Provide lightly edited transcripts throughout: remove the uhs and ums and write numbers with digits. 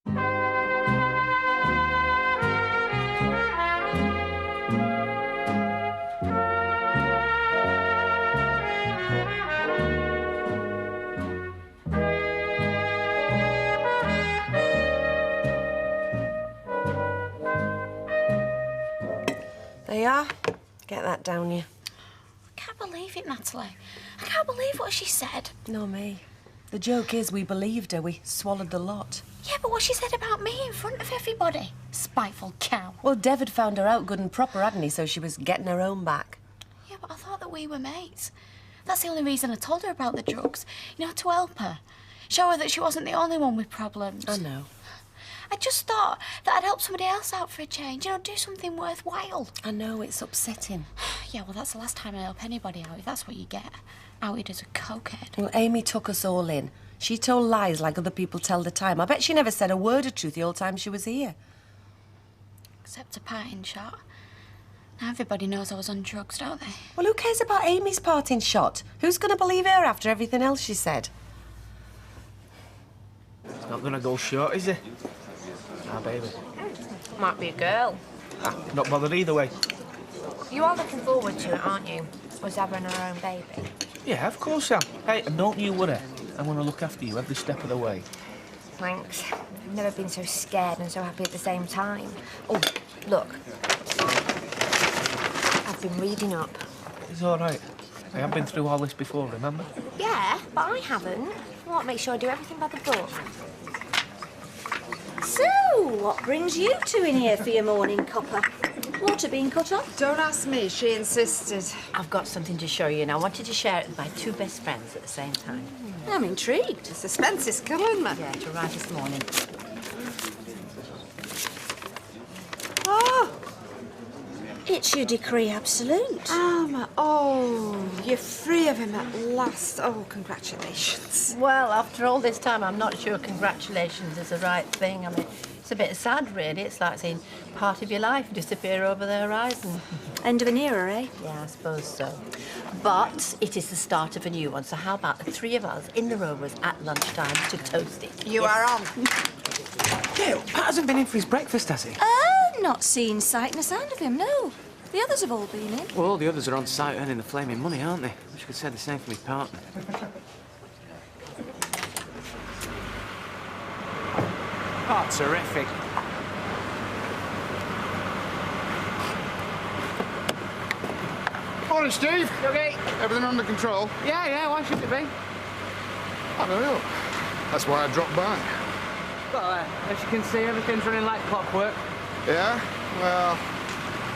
There you are. Get that down you. I can't believe it, Natalie. I can't believe what she said. No, me. The joke is we believed her. We swallowed the lot. Yeah, but what she said about me in front of everybody. Spiteful cow. Well, Dev had found her out good and proper, hadn't he? So she was getting her own back. Yeah, but I thought that we were mates. That's the only reason I told her about the drugs. You know, to help her. Show her that she wasn't the only one with problems. I know. I just thought that I'd help somebody else out for a change. You know, do something worthwhile. I know, it's upsetting. Yeah, well, that's the last time I help anybody out, if that's what you get. Outed as a cokehead. Well, Amy took us all in. She told lies like other people tell the time. I bet she never said a word of truth the whole time she was here. Except a parting shot. Now everybody knows I was on drugs, don't they? Well, who cares about Amy's parting shot? Who's going to believe her after everything else she said? It's not going to go short, is it? Ah, baby. Might be a girl. Ah, not bothered either way. You are looking forward to it, aren't you? Us having our own baby. Yeah, of course I am. Hey, and don't you worry. I'm going to look after you every step of the way. Thanks. I've never been so scared and so happy at the same time. Oh, look. I've been reading up. It's all right. I have been through all this before, remember? Yeah, but I haven't. I want to make sure I do everything by the book. So, what brings you two in here for your morning cuppa? Water being cut off? Don't ask me, she insisted. I've got something to show you, and I wanted to share it with my two best friends at the same time. I'm intrigued. The suspense is killing me. Yeah, to arrive this morning. Oh, It's your decree absolute. you're free of him at last. Oh, congratulations. Well, after all this time, I'm not sure congratulations is the right thing. I mean, it's a bit sad, really. It's like seeing part of your life disappear over the horizon. End of an era, eh? Yeah, I suppose so. But it is the start of a new one, so how about the three of us in the Rovers at lunchtime to toast it? You are on. Yeah, Pat hasn't been in for his breakfast, has he? Not seen sight nor sound of him, no. The others have all been in. Well, all the others are on site earning the flaming money, aren't they? Wish I could say the same for my partner. Oh, terrific. Morning, Steve. You okay? Everything under control? Yeah, why shouldn't it be? I don't know. That's why I dropped by. Well, as you can see, everything's running like clockwork. Yeah? Well,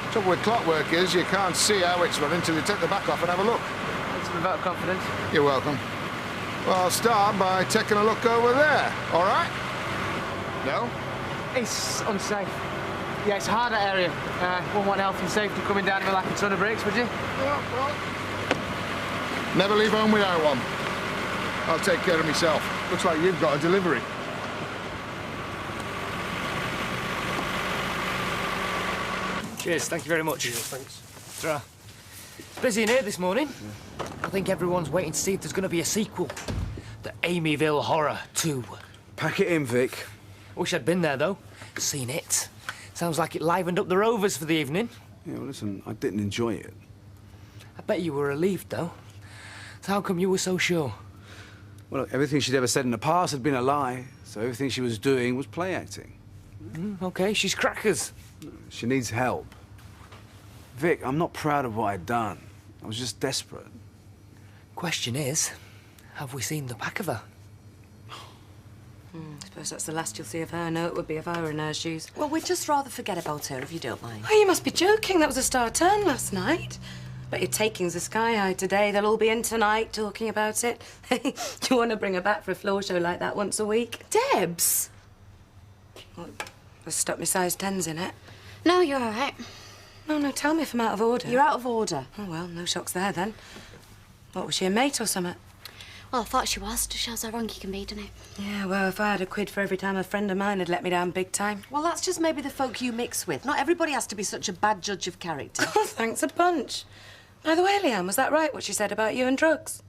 the trouble with clockwork is you can't see how it's running until you take the back off and have a look. Thanks for the vote of confidence. You're welcome. Well, I'll start by taking a look over there, all right? No? It's unsafe. Yeah, it's a harder area. Wouldn't want health and safety coming down with like a ton of bricks, would you? Yeah, well, never leave home without one. I'll take care of myself. Looks like you've got a delivery. Cheers, thank you very much. Cheers, thanks. Ta-ra. It's busy in here this morning. I think everyone's waiting to see if there's going to be a sequel. The Amyville Horror 2. Pack it in, Vic. Wish I'd been there, though. Seen it. Sounds like it livened up the Rovers for the evening. Yeah, well, listen, I didn't enjoy it. I bet you were relieved, though. So how come you were so sure? Well, look, everything she'd ever said in the past had been a lie, so everything she was doing was play acting. OK, she's crackers. She needs help. Vic, I'm not proud of what I'd done. I was just desperate. Question is, have we seen the back of her? I suppose that's the last you'll see of her. No, it would be if I were in her shoes. Well, we'd just rather forget about her, if you don't mind. Oh, you must be joking. That was a star turn last night. But your takings are sky high today. They'll all be in tonight talking about it. Do you want to bring her back for a floor show like that once a week? Debs! Well, I've stuck my size 10s in it. No, you're all right. No, tell me if I'm out of order. You're out of order. Oh, well, no shocks there, then. What, was she a mate or something? Well, I thought she was. Just shows how wrong you can be, doesn't it? Yeah, well, if I had a quid for every time a friend of mine had let me down big time. Well, that's just maybe the folk you mix with. Not everybody has to be such a bad judge of character. Oh, thanks a bunch. By the way, Leanne, was that right, what she said about you and drugs?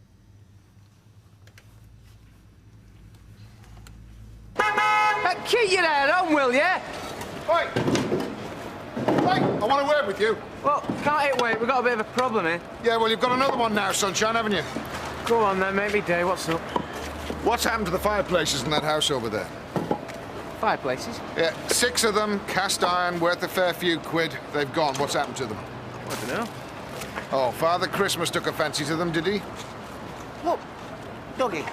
Keep your head on, will you? Wait! Wait, I want to word with you. Well, can't it wait? We've got a bit of a problem here. Yeah, well, you've got another one now, sunshine, haven't you? Go on then, make me day. What's up? What's happened to the fireplaces in that house over there? Fireplaces? Yeah, 6 of them, cast iron, worth a fair few quid. They've gone. What's happened to them? I don't know. Oh, Father Christmas took a fancy to them, did he? Look, Dougie.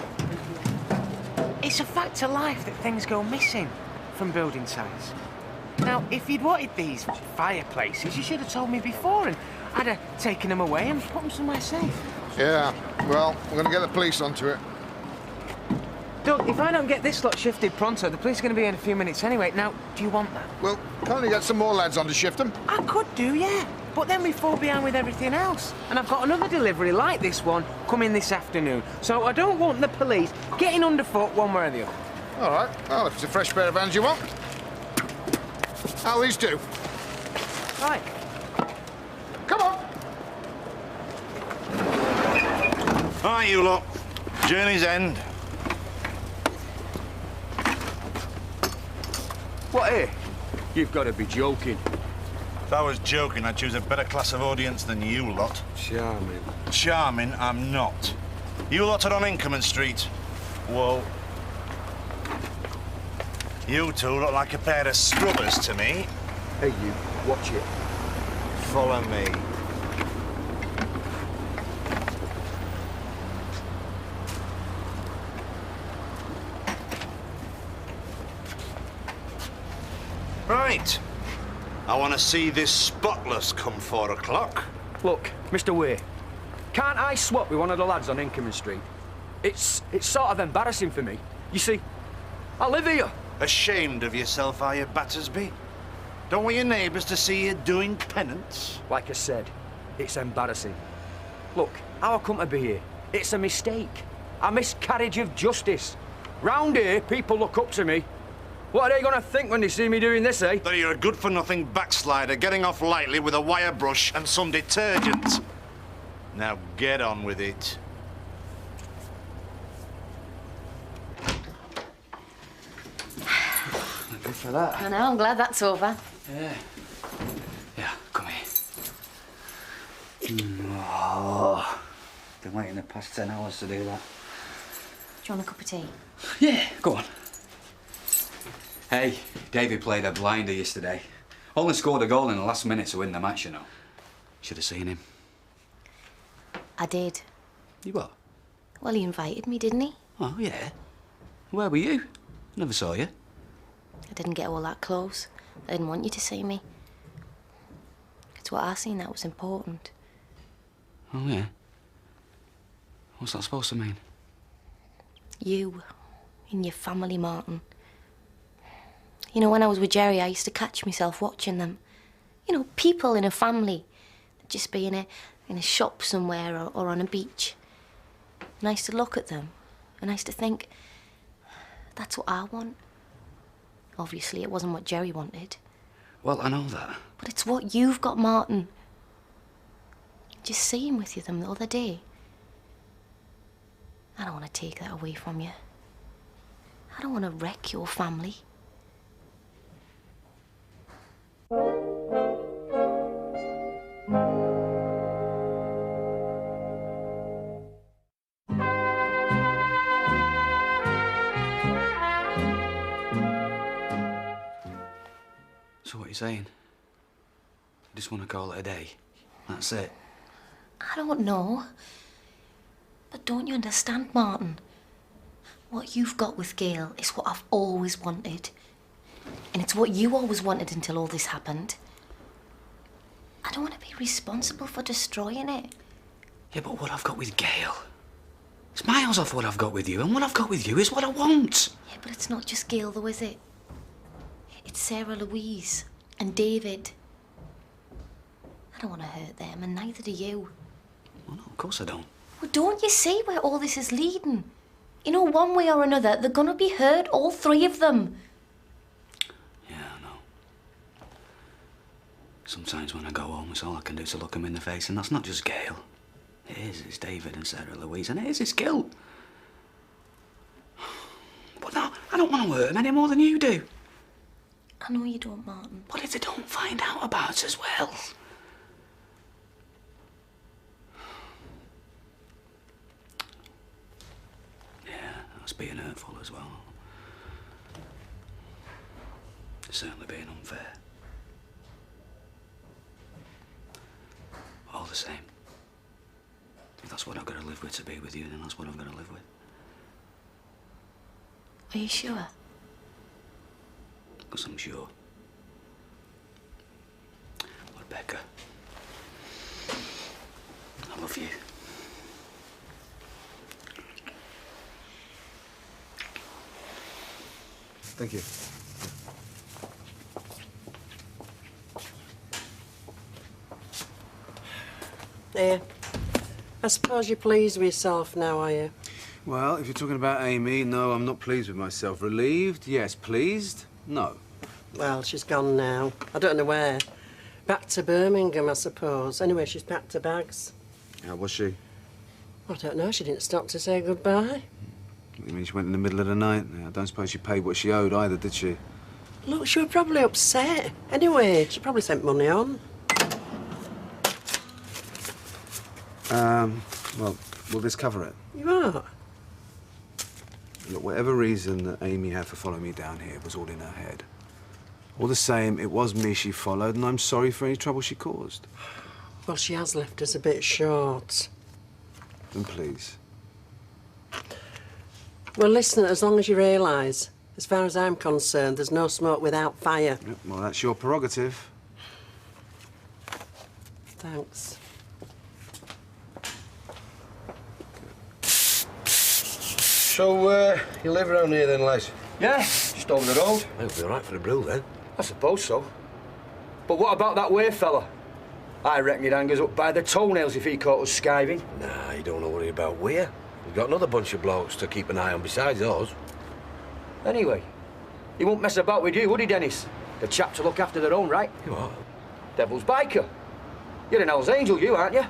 It's a fact of life that things go missing from building sites. Now, if you'd wanted these fireplaces, you should have told me before, and I'd have taken them away and put them somewhere safe. Yeah, well, we're going to get the police onto it. Doug, if I don't get this lot shifted pronto, the police are going to be in a few minutes anyway. Now, do you want that? Well, can't you get some more lads on to shift them? I could do, yeah. But then we fall behind with everything else. And I've got another delivery like this one coming this afternoon. So I don't want the police getting underfoot one way or the other. All right. Well, if it's a fresh pair of hands you want. How these do? Right. Come on. Hi, you lot. Journey's end. What, here? You've got to be joking. If I was joking, I'd choose a better class of audience than you lot. Charming. Charming, I'm not. You lot are on Coronation Street. Whoa. You two look like a pair of scrubbers to me. Hey, you. Watch it. Follow me. Right. I want to see this spotless come 4 o'clock. Look, Mr. Way, can't I swap with one of the lads on Inkerman Street? It's sort of embarrassing for me. You see, I live here. Ashamed of yourself, are you, Battersby? Don't want your neighbours to see you doing penance? Like I said, it's embarrassing. Look, how I come to be here, it's a mistake. A miscarriage of justice. Round here, people look up to me. What are they going to think when they see me doing this, eh? That you're a good-for-nothing backslider getting off lightly with a wire brush and some detergent. Now get on with it. Good for that. I know, I'm glad that's over. Yeah. Yeah, come here. Oh, been waiting the past 10 hours to do that. Do you want a cup of tea? Yeah, go on. Hey, David played a blinder yesterday. Only scored a goal in the last minute to win the match, you know. Should have seen him. I did. You what? Well, he invited me, didn't he? Oh, yeah. Where were you? Never saw you. I didn't get all that close. I didn't want you to see me. It's what I seen that was important. Oh, yeah? What's that supposed to mean? You and your family, Martin. You know, when I was with Jerry, I used to catch myself watching them. You know, people in a family. Just be in a shop somewhere or on a beach. And I used to look at them and I used to think, that's what I want. Obviously, it wasn't what Jerry wanted. Well, I know that. But it's what you've got, Martin. Just seeing with you them the other day. I don't want to take that away from you. I don't want to wreck your family. So what are you saying? You just want to call it a day? That's it? I don't know. But don't you understand, Martin? What you've got with Gail is what I've always wanted. And it's what you always wanted until all this happened. I don't want to be responsible for destroying it. Yeah, but what I've got with Gail, it's miles off what I've got with you, and what I've got with you is what I want. Yeah, but it's not just Gail, though, is it? It's Sarah Louise and David. I don't want to hurt them, and neither do you. Well, no, of course I don't. Well, don't you see where all this is leading? You know, one way or another, they're gonna be hurt, all 3 of them. Yeah, I know. Sometimes when I go home, it's all I can do to look them in the face, and that's not just Gail. It is, it's David and Sarah Louise, and it is, it's guilt. But no, I don't want to hurt them any more than you do. I know you don't, Martin. What if they don't find out about us as well? Yeah, that's being hurtful as well. It's certainly being unfair. All the same, if that's what I've got to live with to be with you, then that's what I've got to live with. Are you sure? Because I'm sure. Rebecca, I love you. Thank you. Here. I suppose you're pleased with yourself now, are you? Well, if you're talking about Amy, no, I'm not pleased with myself. Relieved? Yes. Pleased? No. Well, she's gone now. I don't know where. Back to Birmingham, I suppose. Anyway, she's packed her bags. How was she? I don't know. She didn't stop to say goodbye. You mean she went in the middle of the night? I don't suppose she paid what she owed either, did she? Look, she was probably upset. Anyway, she probably sent money on. Well, will this cover it? You are? Look, whatever reason that Amy had for following me down here was all in her head. All the same, it was me she followed, and I'm sorry for any trouble she caused. Well, she has left us a bit short. Then please. Well, listen, as long as you realise, as far as I'm concerned, there's no smoke without fire. Yep, well, that's your prerogative. Thanks. So, you live around here then, Les? Yeah, just over the road. It'll be all right for a brew then. I suppose so. But what about that way fella? I reckon he'd hang us up by the toenails if he caught us skiving. Nah, you don't know worry about Weir. We've got another bunch of blokes to keep an eye on besides us. Anyway, he won't mess about with you, would he, Dennis? The chap to look after their own, right? You are? Devil's biker. You're an Hell's Angel, you, aren't you?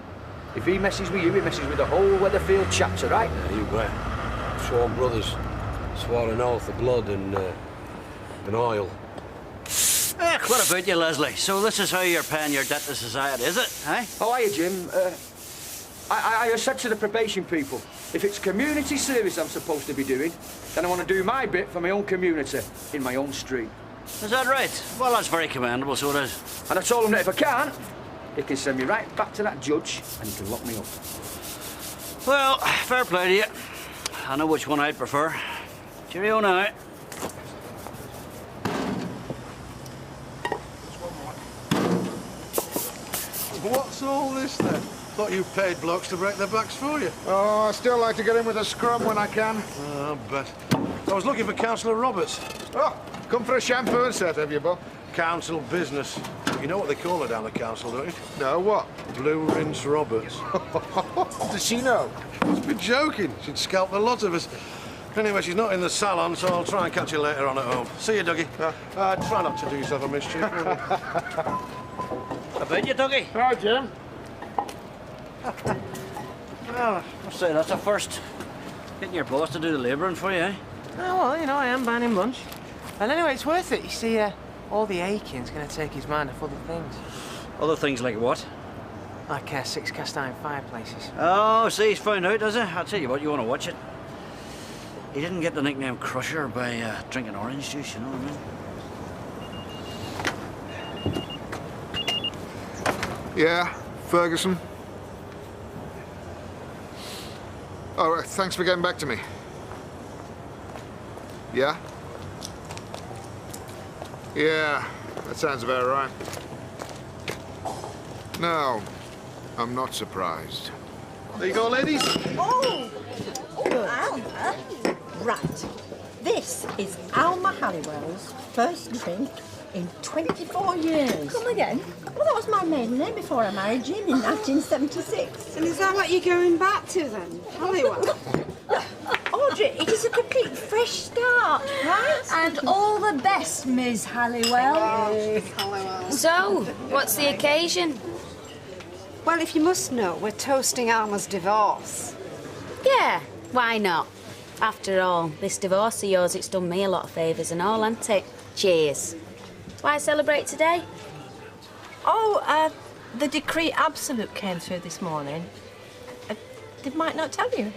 If he messes with you, he messes with the whole Weatherfield chapter, right? Yeah, you bet. Sworn brothers, swore an oath of blood and oil. What about you, Leslie? So this is how you're paying your debt to society, is it, eh? Oh, hiya, Jim. I said to the probation people, if it's community service I'm supposed to be doing, then I want to do my bit for my own community, in my own street. Is that right? Well, that's very commendable, so it is. And I told them that if I can't, they can send me right back to that judge and he can lock me up. Well, fair play to you. I know which one I'd prefer. Cheerio now. What's all this then? Thought you paid blokes to break their backs for you. Oh, I still like to get in with a scrum when I can. Oh, I bet. I was looking for Councillor Roberts. Oh, come for a shampoo set, have you, Bob? Council business. You know what they call her down the council, don't you? No, what? Blue Rinse Roberts. Does she know? She's been joking. She'd scalp a lot of us. Anyway, she's not in the salon, so I'll try and catch you later on at home. See you, Dougie. Try not to do yourself a mischief. I bet you, Dougie. Hi, Jim. Well, I'll say that's a first. Getting your boss to do the labouring for you, eh? Oh, well, you know, I am buying him lunch. And anyway, it's worth it. You see, all the aching's going to take his mind off other things. Other things like what? Like 6 cast iron fireplaces. Oh, see, he's found out, does he? I'll tell you what, you want to watch it. He didn't get the nickname Crusher by drinking orange juice, you know what I mean? Yeah, Ferguson. Oh, thanks for getting back to me. Yeah? Yeah, that sounds about right. No, I'm not surprised. There you go, ladies. Oh, Alma. Right. This is Alma Halliwell's first drink in 24 years. Come again? Well, that was my maiden name before I married Jim in 1976. And is that what you're going back to then, Halliwell? Audrey, it is a complete fresh start, right? And all the best, Ms. Halliwell. So, what's the occasion? Well, if you must know, we're toasting Alma's divorce. Yeah, why not? After all, this divorce of yours, it's done me a lot of favours and all, hasn't it? Cheers. Why celebrate today? Oh, the decree absolute came through this morning. Did Mike not tell you?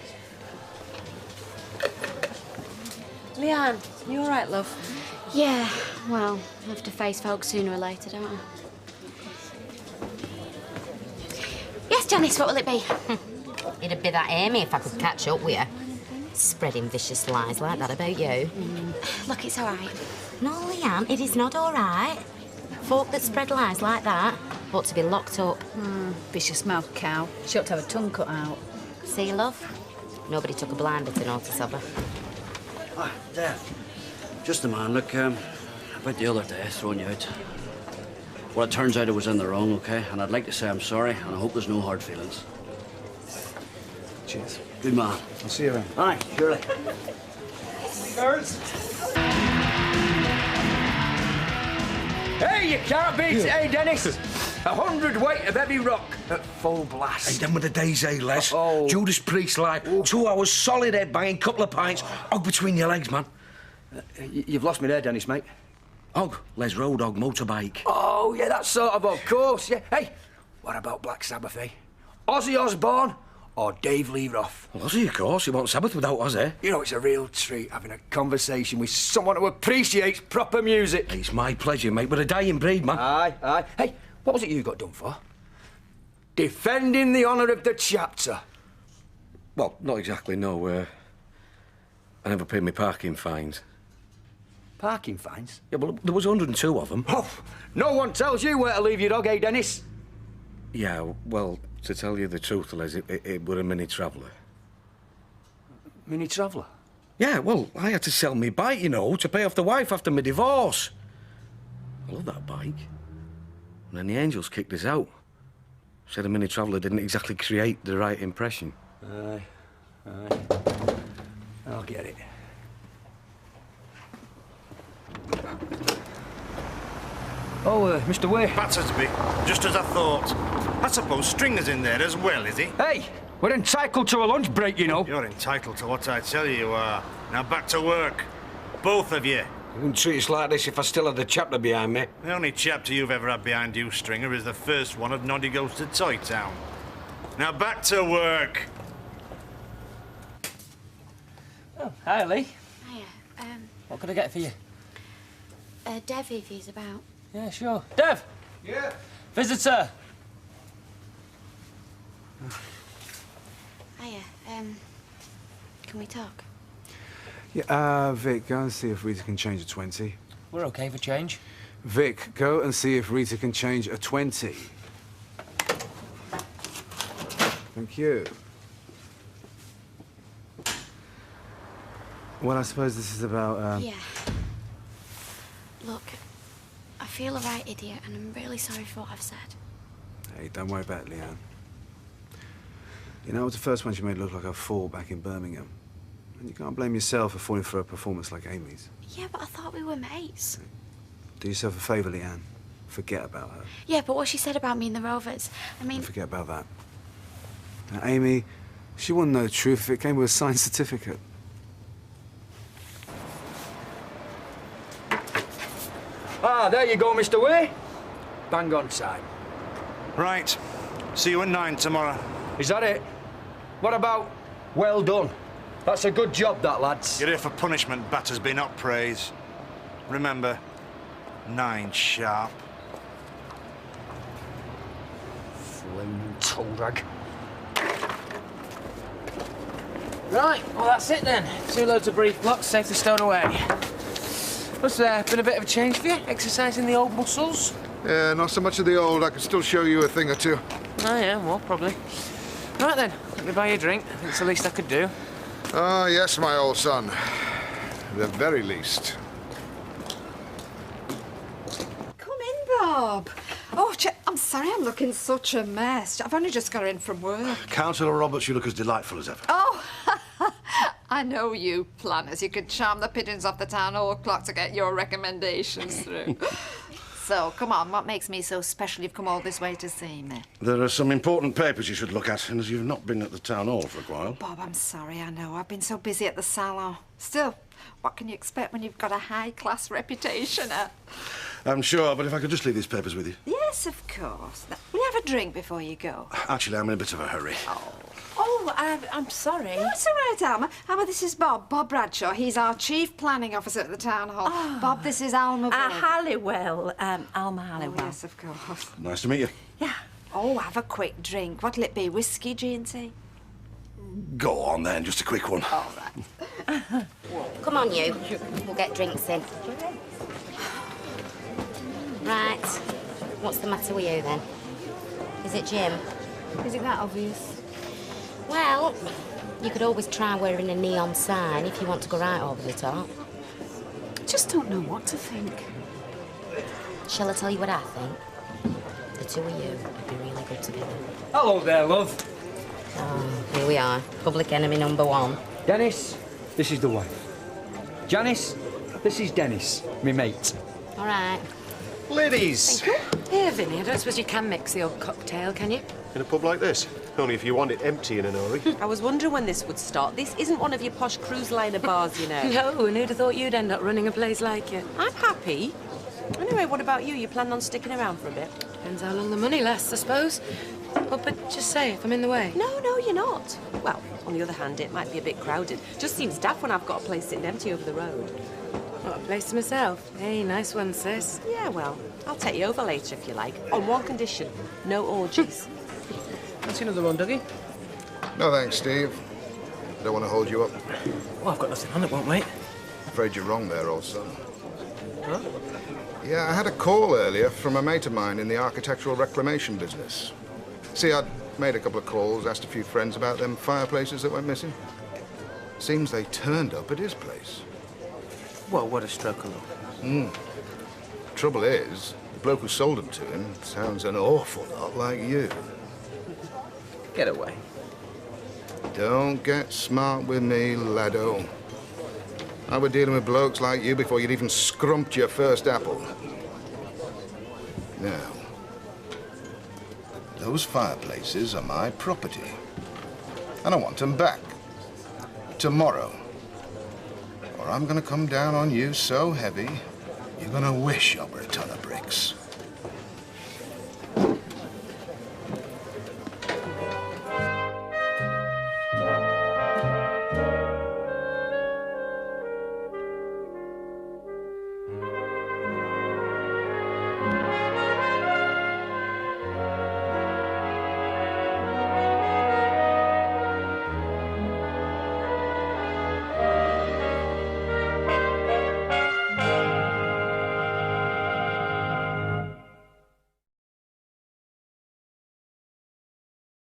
Leanne, you all right, love? Yeah, well, I have to face folks sooner or later, don't I? Yes, Janice, what will it be? It'd be that Amy if I could catch up with her. Spreading vicious lies like that about you. Look, it's all right. No, Leanne, it is not all right. Folk that spread lies like that ought to be locked up. Vicious-mouthed cow. She ought to have her tongue cut out. See, love? Nobody took a blinder to notice of her. Hi, Dad. Just a man. Look, about the other day, throwing you out. Well, it turns out I was in the wrong, OK? And I'd like to say I'm sorry, and I hope there's no hard feelings. Cheers. Good man. I'll see you around. Aye, surely. Girls. Hey, you can't beat it, hey, Dennis. 100 weight of heavy rock at full blast. Hey, them were the days, eh, Les? Oh. Judas Priest like 2 hours solid head banging, couple of pints, hog between your legs, man. You've lost me there, Dennis, mate. Hog, Les Road Hog motorbike. Oh, yeah, that sort of course, yeah. Hey, what about Black Sabbath, eh? Ozzy Osbourne or Dave Lee Roth? Well, Ozzy, of course. He won't Sabbath without us, eh? You know, it's a real treat having a conversation with someone who appreciates proper music. It's my pleasure, mate. We're a dying breed, man. Aye, aye. Hey, what was it you got done for? Defending the honour of the chapter. Well, not exactly, no. I never paid my parking fines. Parking fines? Yeah, well, there was 102 of them. Oh, no one tells you where to leave your dog, eh, Dennis? Yeah, well, to tell you the truth, Les, it were a mini traveller. Mini traveller? Yeah, well, I had to sell me bike, you know, to pay off the wife after my divorce. I love that bike. And then the angels kicked us out. Said a mini traveller didn't exactly create the right impression. Aye, aye. I'll get it. Oh, Mr. Way. Battersby, just as I thought. I suppose Stringer's in there as well, is he? Hey, we're entitled to a lunch break, you know. You're entitled to what I tell you are. Now back to work. Both of you. You wouldn't treat us like this if I still had the chapter behind me. The only chapter you've ever had behind you, Stringer, is the first one of Noddy Goes to Toy Town. Now back to work. Oh, hi, Lee. Hiya. What can I get for you? Dev, if he's about. Yeah, sure. Dev! Yeah? Visitor! Hiya. Can we talk? Yeah, Vic, go and see if Rita can change a 20. We're okay for change. Vic, go and see if Rita can change a 20. Thank you. Well, I suppose this is about, Yeah. Look, I feel a right idiot, and I'm really sorry for what I've said. Hey, don't worry about it, Leanne. You know, I was the first one she made look like a fool back in Birmingham. And you can't blame yourself for falling for a performance like Amy's. Yeah, but I thought we were mates. Do yourself a favour, Leanne. Forget about her. Yeah, but what she said about me and the Rovers, I mean... Forget about that. Now, Amy, she wouldn't know the truth if it came with a signed certificate. Ah, there you go, Mr. Way. Bang on time. Right. See you at 9 tomorrow. Is that it? What about well done? That's a good job, that, lads. You're here for punishment, Battersby, not praise. Remember, 9 sharp. Flaming toe rag. Right, well, that's it then. 2 loads of brief blocks, safely stowed away. What's been a bit of a change for you? Exercising the old muscles? Yeah, not so much of the old. I can still show you a thing or two. Oh, yeah, well, probably. Right then, let me buy you a drink. I think it's the least I could do. Ah, yes, my old son. The very least. Come in, Bob. Oh, I'm sorry I'm looking such a mess. I've only just got in from work. Councillor Roberts, you look as delightful as ever. Oh, I know you planners. You could charm the pigeons off the town hall clock to get your recommendations through. So, come on, what makes me so special you've come all this way to see me? There are some important papers you should look at, and as you've not been at the town hall for a while... Bob, I'm sorry, I know. I've been so busy at the salon. Still, what can you expect when you've got a high-class reputation? I'm sure, but if I could just leave these papers with you. Yes, of course. Now, will you have a drink before you go? Actually, I'm in a bit of a hurry. Oh, I'm sorry. No, it's all right, Alma. Alma, this is Bob. Bob Bradshaw. He's our chief planning officer at the town hall. Bob, this is Alma. Halliwell. Alma Halliwell. Oh, yes, of course. Nice to meet you. Yeah. Oh, have a quick drink. What'll it be? Whiskey, G&T? Go on, then. Just a quick one. All right. Come on, you. We'll get drinks in. Right. What's the matter with you, then? Is it Jim? Is it that obvious? Well, you could always try wearing a neon sign if you want to go right over the top. Just don't know what to think. Shall I tell you what I think? The two of you would be really good together. Hello there, love. Oh, here we are. Public enemy number one. Dennis, this is the wife. Janice, this is Dennis, me mate. All right. Ladies! Here, Vinny, I don't suppose you can mix the odd cocktail, can you? In a pub like this? Only if you want it empty in an hurry. I was wondering when this would start. This isn't one of your posh cruise liner bars, you know. No, and who'd have thought you'd end up running a place like it? I'm happy. Anyway, what about you? You planning on sticking around for a bit? Depends how long the money lasts, I suppose. Oh, but just say if I'm in the way. No, you're not. Well, on the other hand, it might be a bit crowded. Just seems daft when I've got a place sitting empty over the road. What, a place to myself? Hey, nice one, sis. Yeah, well, I'll take you over later if you like. On one condition, no orgies. Fancy another one, Dougie? No thanks, Steve. Don't want to hold you up. Well, I've got nothing on it, won't wait. Afraid you're wrong there, old son. Huh? Yeah, I had a call earlier from a mate of mine in the architectural reclamation business. See, I'd made a couple of calls, asked a few friends about them fireplaces that went missing. Seems they turned up at his place. Well, what a stroke of luck. Trouble is, the bloke who sold them to him sounds an awful lot like you. Get away. Don't get smart with me, laddo. I was dealing with blokes like you before you'd even scrumped your first apple. Now, those fireplaces are my property. And I want them back. Tomorrow. Or I'm gonna come down on you so heavy, you're gonna wish you were a ton of bricks.